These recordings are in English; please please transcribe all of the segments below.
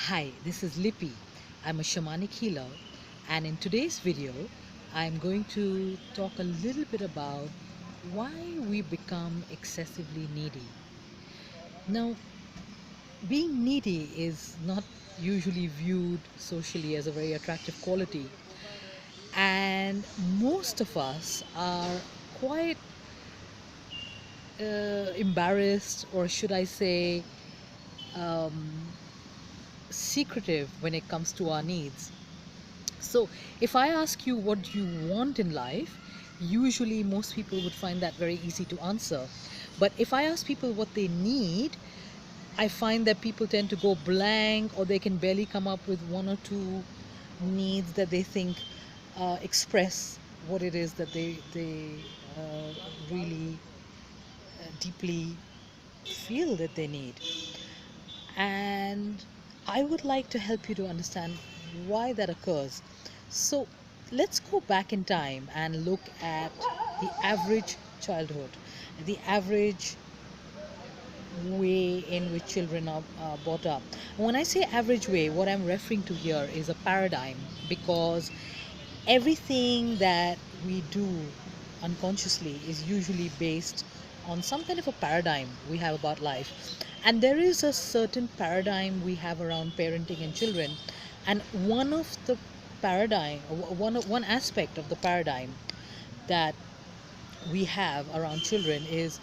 Hi, this is Lippy. I'm a shamanic healer, and in today's video, I'm going to talk a little bit about why we become excessively needy. Now, being needy is not usually viewed socially as a very attractive quality, and most of us are quite embarrassed, or should I say, um, secretive when it comes to our needs. So, if I ask you what you want in life, usually most people would find that very easy to answer. But if I ask people what they need, I find that people tend to go blank, or they can barely come up with one or two needs that they think express what it is that they really deeply feel that they need. And I would like to help you to understand why that occurs. So let's go back in time and look at the average childhood, the average way in which children are brought up. When I say average way, what I'm referring to here is a paradigm, because everything that we do unconsciously is usually based on some kind of a paradigm we have about life. And there is a certain paradigm we have around parenting and children. And one of the paradigm, one aspect of the paradigm that we have around children is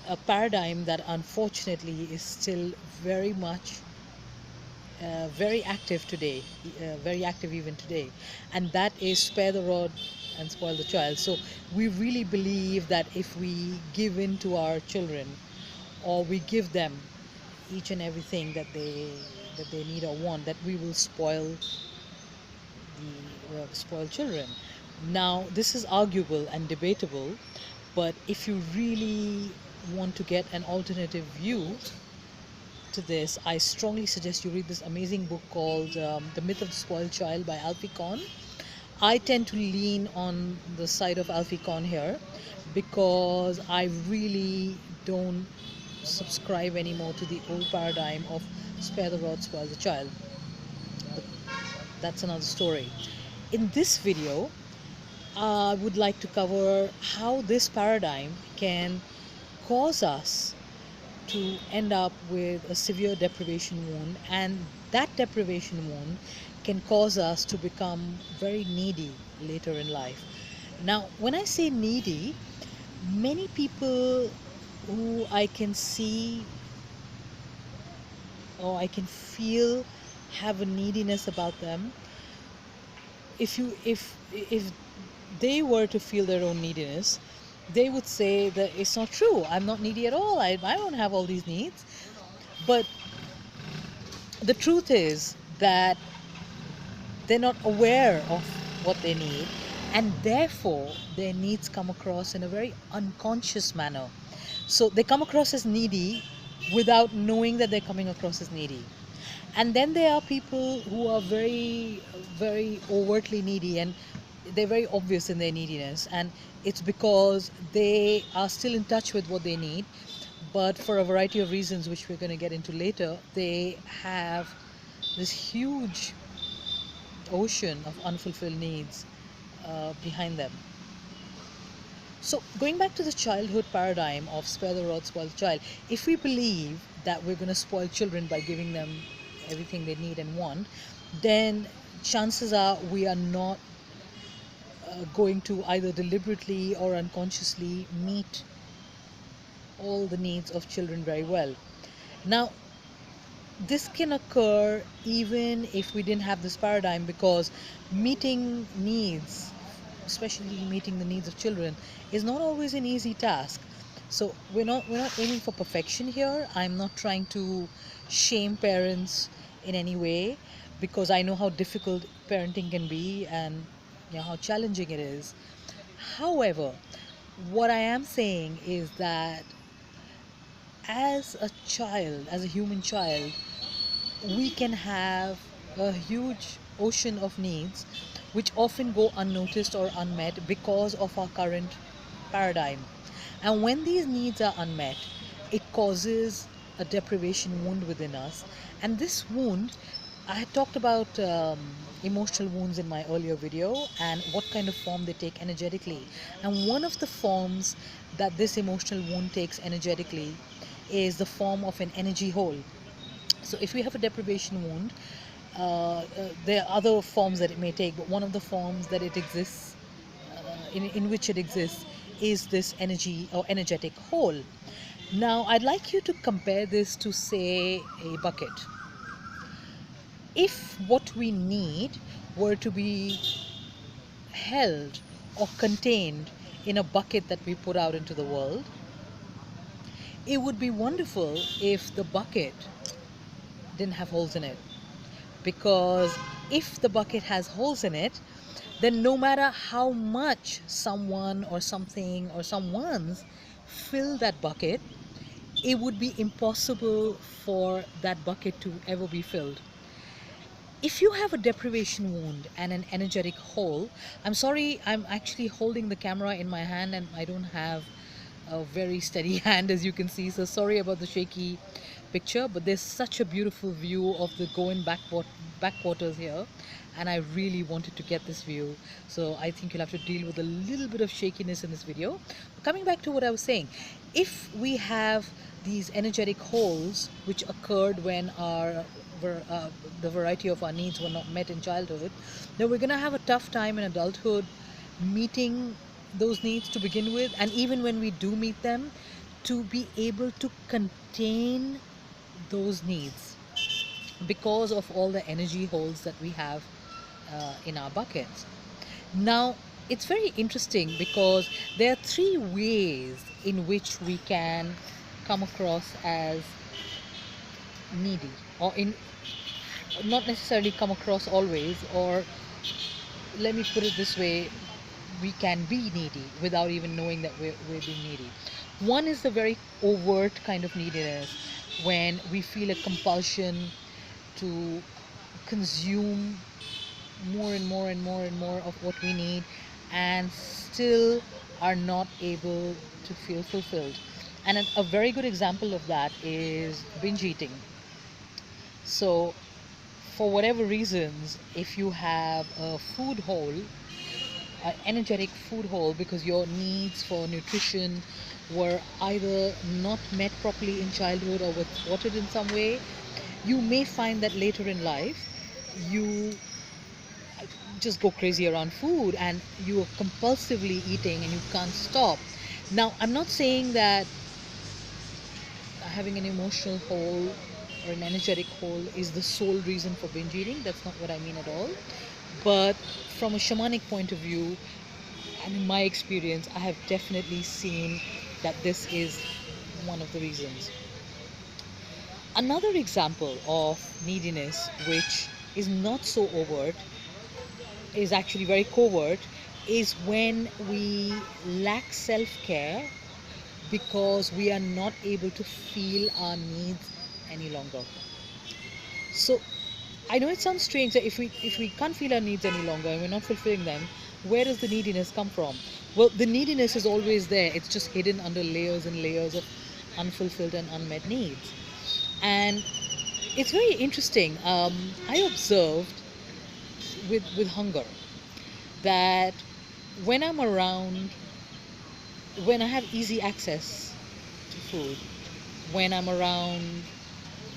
a paradigm that unfortunately is still very much very active today, very active even today, and that is spare the rod and spoil the child. So we really believe that if we give in to our children, or we give them each and everything that they need or want, that we will spoil children. Now, this is arguable and debatable, but if you really want to get an alternative view to this, I strongly suggest you read this amazing book called The Myth of the Spoiled Child by Alfie Kohn. I tend to lean on the side of Alfie Kohn here, because I really don't subscribe anymore to the old paradigm of spare the rod, spoil the child. But that's another story. In this video, I would like to cover how this paradigm can cause us to end up with a severe deprivation wound, and that deprivation wound can cause us to become very needy later in life. Now, when I say needy, many people who I can see or I can feel have a neediness about them. If they were to feel their own neediness, they would say that it's not true. I'm not needy at all. I don't have all these needs. But the truth is that they're not aware of what they need, and therefore their needs come across in a very unconscious manner. So they come across as needy without knowing that they're coming across as needy. And then there are people who are very, very overtly needy, and they're very obvious in their neediness, and it's because they are still in touch with what they need, but for a variety of reasons which we're going to get into later, they have this huge ocean of unfulfilled needs behind them. So, going back to the childhood paradigm of spare the rod, spoil the child, if we believe that we're going to spoil children by giving them everything they need and want, then chances are we are not going to either deliberately or unconsciously meet all the needs of children very well. Now, this can occur even if we didn't have this paradigm, because meeting needs, especially meeting the needs of children, is not always an easy task. So we're not aiming for perfection here. I'm not trying to shame parents in any way, because I know how difficult parenting can be, and how challenging it is. However, what I am saying is that as a child, as a human child, we can have a huge ocean of needs which often go unnoticed or unmet because of our current paradigm. And when these needs are unmet, it causes a deprivation wound within us. And this wound, I had talked about emotional wounds in my earlier video and what kind of form they take energetically. And one of the forms that this emotional wound takes energetically is the form of an energy hole. So if we have a deprivation wound, there are other forms that it may take, but one of the forms that it exists, in which it exists, is this energy or energetic hole. Now, I'd like you to compare this to, say, a bucket. If what we need were to be held or contained in a bucket that we put out into the world, it would be wonderful if the bucket didn't have holes in it. Because if the bucket has holes in it, then no matter how much someone or something or someone's fill that bucket, it would be impossible for that bucket to ever be filled. If you have a deprivation wound and an energetic hole, I'm sorry, I'm actually holding the camera in my hand and I don't have a very steady hand, as you can see, so sorry about the shaky picture, but there's such a beautiful view of the Goan backwaters here, and I really wanted to get this view, so I think you'll have to deal with a little bit of shakiness in this video. Coming back to what I was saying, if we have these energetic holes which occurred when the variety of our needs were not met in childhood, then we're going to have a tough time in adulthood meeting those needs to begin with, and even when we do meet them, to be able to contain those needs because of all the energy holes that we have in our buckets. Now, it's very interesting because there are three ways in which we can come across as needy, or in not necessarily come across always, or let me put it this way, we can be needy without even knowing that we're being needy. One is the very overt kind of neediness, when we feel a compulsion to consume more and more and more and more of what we need and still are not able to feel fulfilled. And a very good example of that is binge eating. So, for whatever reasons, if you have a food hole, an energetic food hole, because your needs for nutrition were either not met properly in childhood or were thwarted in some way, you may find that later in life you just go crazy around food and you are compulsively eating and you can't stop. Now, I'm not saying that having an emotional hole or an energetic hole is the sole reason for binge eating. That's not what I mean at all. But from a shamanic point of view, and in my experience, I have definitely seen that this is one of the reasons. Another example of neediness, which is not so overt, is actually very covert, is when we lack self-care because we are not able to feel our needs any longer. So I know it sounds strange that if we can't feel our needs any longer and we're not fulfilling them, where does the neediness come from? Well, the neediness is always there. It's just hidden under layers and layers of unfulfilled and unmet needs. And it's very interesting. I observed with hunger that when I'm around, when I have easy access to food, when I'm around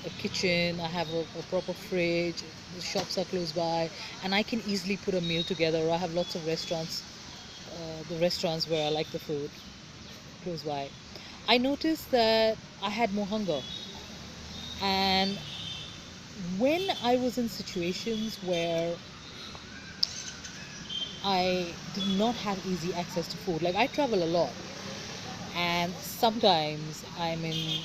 a kitchen, I have a proper fridge, the shops are close by, and I can easily put a meal together. Or I have lots of restaurants, the restaurants where I like the food close by. I noticed that I had more hunger. And when I was in situations where I did not have easy access to food, like I travel a lot, and sometimes I'm in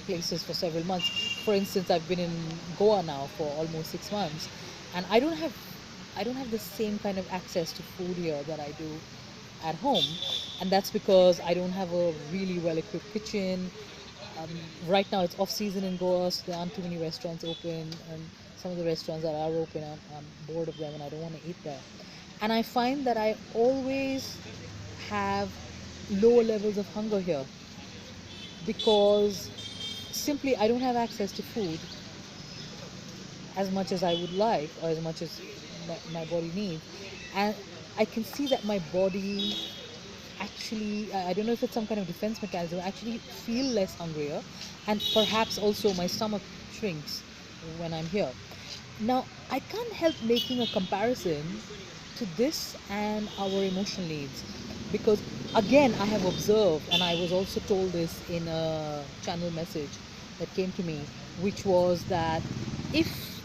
places for several months. For instance, I've been in Goa now for almost 6 months, and I don't have the same kind of access to food here that I do at home, and that's because I don't have a really well-equipped kitchen. Right now it's off season in Goa, so there aren't too many restaurants open, and some of the restaurants that are open, I'm bored of them and I don't want to eat there. And I find that I always have lower levels of hunger here because simply I don't have access to food as much as I would like, or as much as my body needs. And I can see that my body actually, I don't know if it's some kind of defense mechanism, I actually feel less hungrier, and perhaps also my stomach shrinks when I'm here. Now, I can't help making a comparison to this and our emotional needs, because again, I have observed, and I was also told this in a channel message that came to me, which was that if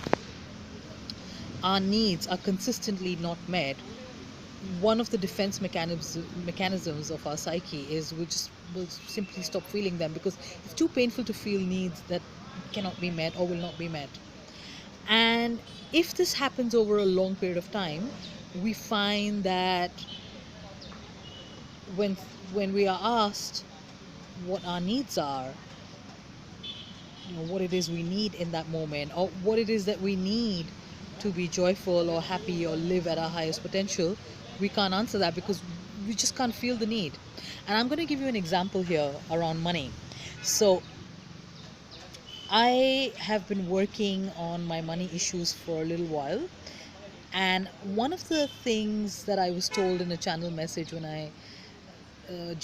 our needs are consistently not met, one of the defense mechanisms of our psyche is we just will simply stop feeling them, because it's too painful to feel needs that cannot be met or will not be met. And if this happens over a long period of time, we find that when when we are asked what our needs are, what it is we need in that moment, or what it is that we need to be joyful or happy or live at our highest potential, we can't answer that because we just can't feel the need. And I'm going to give you an example here around money. So I have been working on my money issues for a little while, and one of the things that I was told in a channel message when I did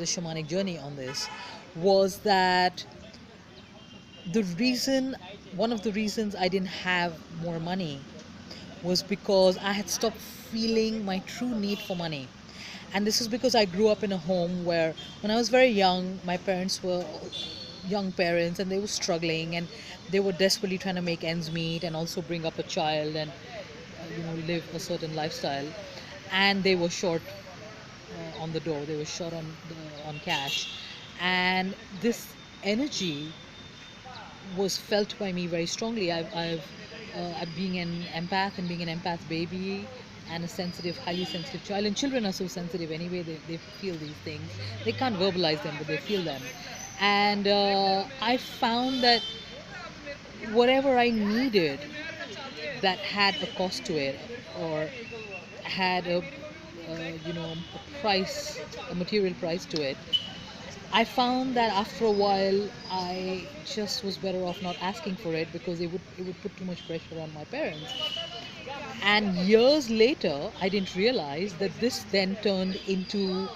a shamanic journey on this, was that the reason one of the reasons I didn't have more money was because I had stopped feeling my true need for money. And this is because I grew up in a home where, when I was very young, my parents were young parents and they were struggling, and they were desperately trying to make ends meet and also bring up a child and live a certain lifestyle. And they were short on the door. They were short on cash, and this energy was felt by me very strongly. Being an empath and being an empath baby and a sensitive, highly sensitive child, and children are so sensitive anyway, they feel these things. They can't verbalize them, but they feel them. And I found that whatever I needed that had a cost to it, or had a price, a material price to it, I found that after a while I just was better off not asking for it, because it would put too much pressure on my parents. And years later, I didn't realize that this then turned into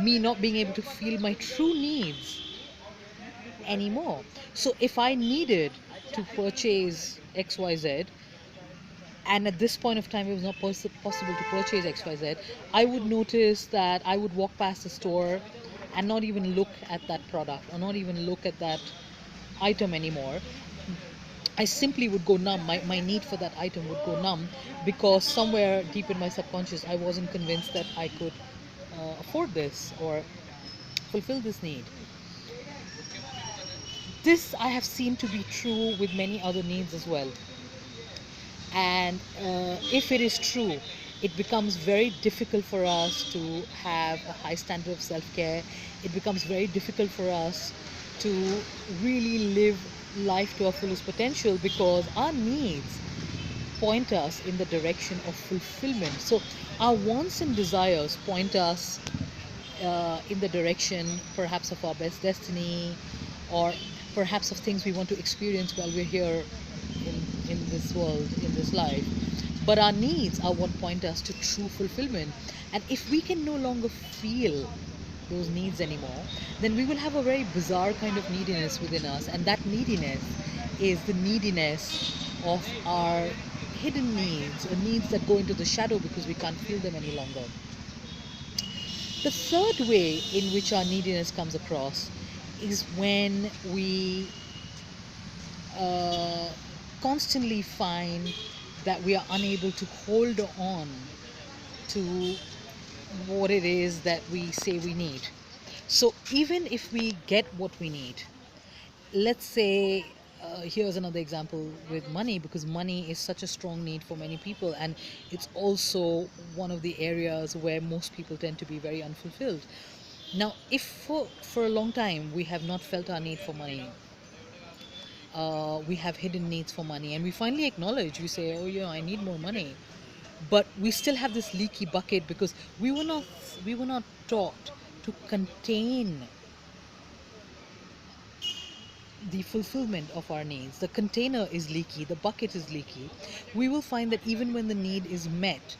me not being able to feel my true needs anymore. So if I needed to purchase XYZ, and at this point of time it was not possible to purchase XYZ, I would notice that I would walk past the store and not even look at that product, or not even look at that item anymore. I simply would go numb. My need for that item would go numb, because somewhere deep in my subconscious I wasn't convinced that I could afford this or fulfill this need. This I have seen to be true with many other needs as well. And if it is true, it becomes very difficult for us to have a high standard of self-care. It becomes very difficult for us to really live life to our fullest potential, because our needs point us in the direction of fulfillment. So our wants and desires point us in the direction perhaps of our best destiny, or perhaps of things we want to experience while we're here in this world, in this life. But our needs are what point us to true fulfillment. And if we can no longer feel those needs anymore, then we will have a very bizarre kind of neediness within us. And that neediness is the neediness of our hidden needs, or needs that go into the shadow because we can't feel them any longer. The third way in which our neediness comes across is when we constantly find that we are unable to hold on to what it is that we say we need. So even if we get what we need, let's say, here's another example with money, because money is such a strong need for many people, and it's also one of the areas where most people tend to be very unfulfilled. Now, if for a long time we have not felt our need for money, we have hidden needs for money, and we finally acknowledge, we say, oh yeah, I need more money, but we still have this leaky bucket, because we were not taught to contain the fulfillment of our needs. The container is leaky, the bucket is leaky. We will find that even when the need is met,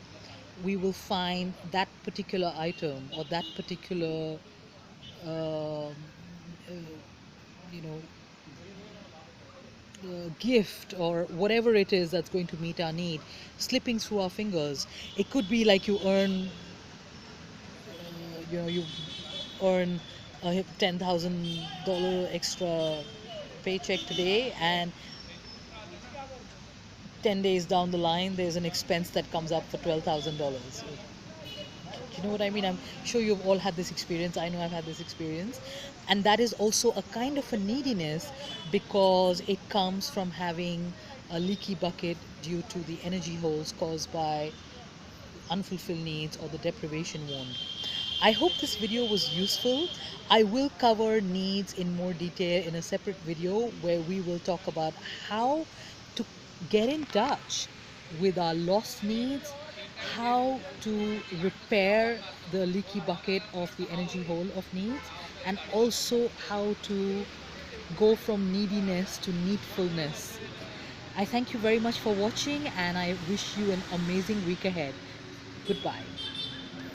we will find that particular item or that particular, um, uh, you know, gift or whatever it is that's going to meet our need slipping through our fingers. It could be like you earn a $10,000 extra paycheck today, and 10 days down the line there's an expense that comes up for $12,000. You know what I mean? I'm sure you've all had this experience. I know I've had this experience. And that is also a kind of a neediness, because it comes from having a leaky bucket due to the energy holes caused by unfulfilled needs or the deprivation wound. I hope this video was useful. I will cover needs in more detail in a separate video where we will talk about how to get in touch with our lost needs, how to repair the leaky bucket of the energy hole of needs, and also how to go from neediness to needfulness. I thank you very much for watching, and I wish you an amazing week ahead. Goodbye.